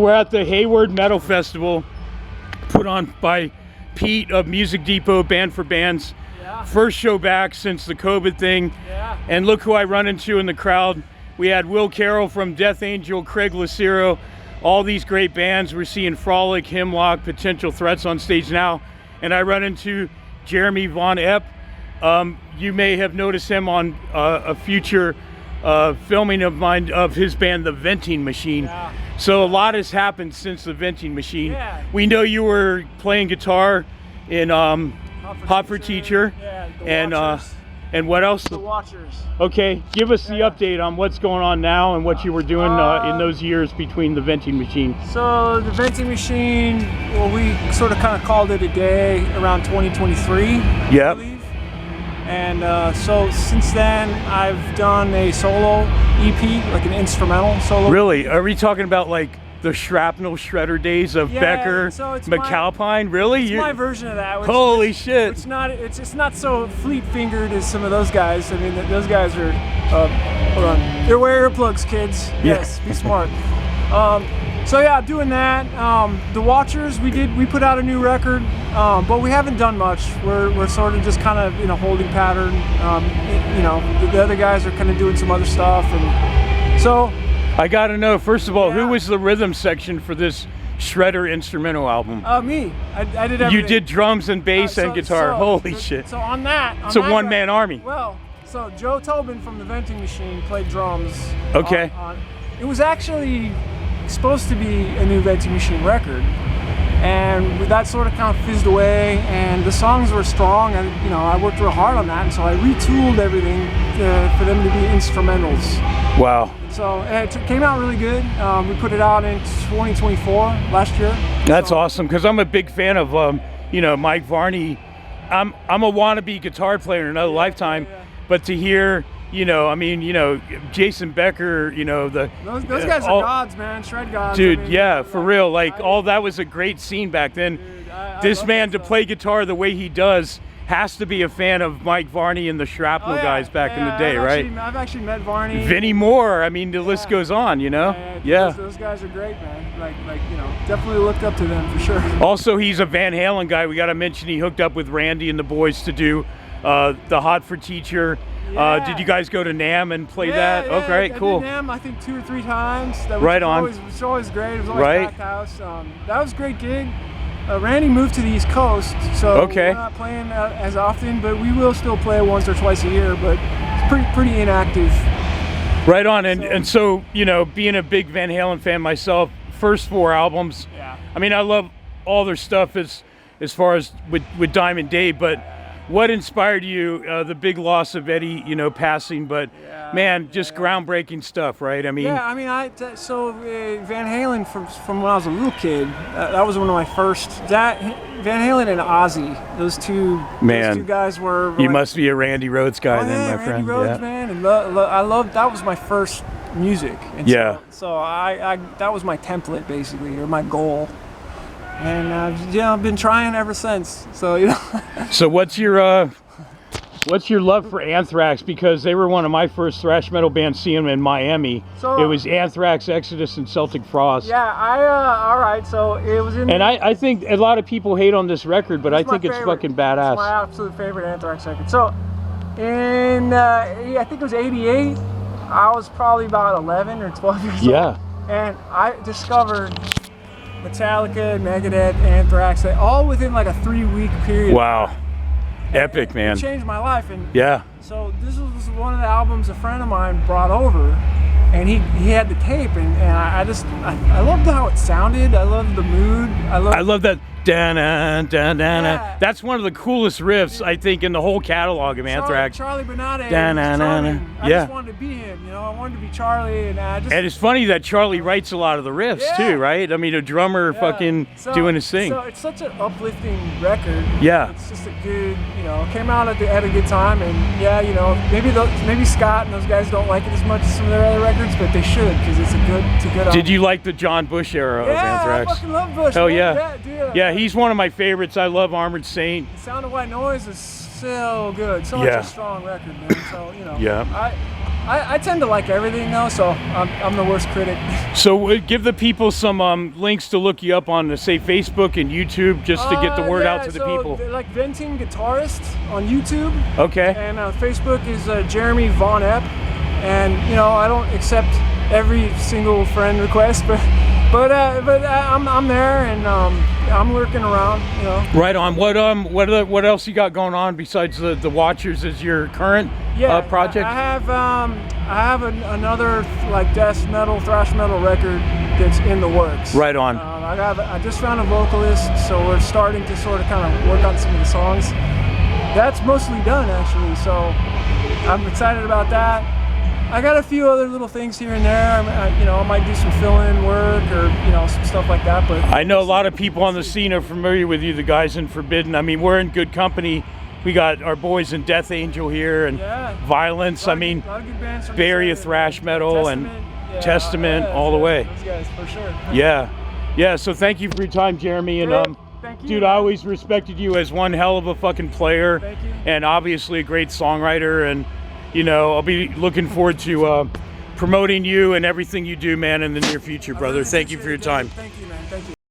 We're at the Hayward Metal Festival, put on by Pete of Music Depot, Band for Bands. Yeah. First show back since the COVID thing. Yeah. And look who I run into in the crowd. We had Will Carroll from Death Angel, Craig Lucero, all these great bands. We're seeing Frolic, Hemlock, Potential Threats on stage now. And I run into Jeremy Von Epp. You may have noticed him on a future filming of mine of his band, The Venting Machine. Yeah. So a lot has happened since The Venting Machine. Yeah. We know you were playing guitar in Hot for Teacher. Yeah, the Watchers. And what else? The Watchers. Okay, give us the update on what's going on now and what you were doing in those years between The Venting Machine. So The Venting Machine, well, we sort of kind of called it a day around 2023. Yep. I believe. And so since then, I've done a solo EP, like an instrumental solo. Really? Are we talking about like the Shrapnel Shredder days of Becker, so it's McAlpine? Really? It's my version of that. Holy shit! It's not so fleet fingered as some of those guys. I mean, those guys are. Hold on. They're wear earplugs, kids. Yes, be smart. So yeah, doing that. The Watchers, we put out a new record, but we haven't done much. We're sort of just kind of in a holding pattern. The other guys are kind of doing some other stuff, and so. I gotta know, first of all, who was the rhythm section for this Shredder instrumental album? Me. I did everything. You did drums and bass and guitar. Holy shit! So on that, it's a one-man army. Well, so Joe Tobin from The Venting Machine played drums. Okay. It was actually supposed to be a new Venting Machine record, and that sort of kind of fizzed away, and the songs were strong, and I worked real hard on that, and so I retooled everything for them to be instrumentals. Wow. So it came out really good. We put it out in 2024, last year. That's awesome, because I'm a big fan of Mike Varney. I'm a wannabe guitar player in another lifetime, but to hear Jason Becker, those guys are gods, man, shred gods. Dude, for real, like all that was a great scene back then. Dude, this man to play guitar the way he does has to be a fan of Mike Varney and the Shrapnel guys back in the day, right? I've actually met Varney. Vinnie Moore. I mean, the list goes on, Those guys are great, man. Definitely looked up to them for sure. Also, he's a Van Halen guy. We got to mention he hooked up with Randy and the boys to do the Hot for Teacher. Did you guys go to NAMM and play that? Yeah, okay, cool. I did NAMM, I think 2 or 3 times. That was right on. It was always great. It was always packed house. That was a great gig. Randy moved to the East Coast, so we're not playing as often, but we will still play once or twice a year, but it's pretty inactive. Right on, and so, being a big Van Halen fan myself, first 4 albums, I mean, I love all their stuff as far as with Diamond Dave, but what inspired you? The big loss of Eddie, passing, but man, just groundbreaking stuff, right? I mean, Van Halen from when I was a little kid, that was one of my first. Van Halen and Ozzy, those two guys were. You must be a Randy Rhoads guy, then, my friend. Randy Rhoads, man, and I loved. That was my first music. And So I that was my template basically, or my goal. And I've been trying ever since. So So what's your love for Anthrax? Because they were one of my first thrash metal bands seeing them in Miami. So it was Anthrax, Exodus, and Celtic Frost. Yeah, all right. So it was in. And I think a lot of people hate on this record, but I think it's fucking badass. It's my absolute favorite Anthrax record. So in I think it was '88. I was probably about 11 or 12 years old. And I discovered Metallica, Megadeth, Anthrax, all within like a 3-week period. Wow. Epic, man. It changed my life. And so this was one of the albums a friend of mine brought over, and he had the tape, and I loved how it sounded. I loved the mood. I love that. That's one of the coolest riffs, I think, in the whole catalog of Anthrax. Charlie Benante. I just wanted to be him, I wanted to be Charlie, and And it's funny that Charlie writes a lot of the riffs too, right? I mean, a drummer fucking doing his thing. So it's such an uplifting record. Yeah. It's just a good, came out at a good time, and maybe Scott and those guys don't like it as much as some of their other records, but they should, because it's a good album. Did you like the John Bush era of Anthrax? I fucking love Bush. Hell man. Yeah, he's one of my favorites. I love Armored Saint. Sound of White Noise is so good. Such a strong record, man. So, I tend to like everything though, so I'm the worst critic. So give the people some links to look you up on, say, Facebook and YouTube, just to get the word out to the people. Like Venting Guitarist on YouTube. Okay. And Facebook is Jeremy Von Epp. And you know, I don't accept every single friend request, but I'm there, and I'm lurking around, you know. Right on. What else you got going on besides the Watchers is your current project? I have another like death metal, thrash metal record that's in the works. Right on. I just found a vocalist, so we're starting to sort of kind of work on some of the songs. That's mostly done actually, so I'm excited about that. I got a few other little things here and there. I might do some fill-in work or some stuff like that. But I know a lot of people on the scene are familiar with you, the guys in Forbidden. I mean, we're in good company. We got our boys in Death Angel here and Violence. I mean, Barrier of thrash metal and Testament all the way. Those guys for sure. Yeah. So thank you for your time, Jeremy. And thank you, dude, I always respected you as one hell of a fucking player. Thank you. And obviously a great songwriter. And I'll be looking forward to promoting you and everything you do, man, in the near future, brother. Thank you for your time. Thank you, man. Thank you.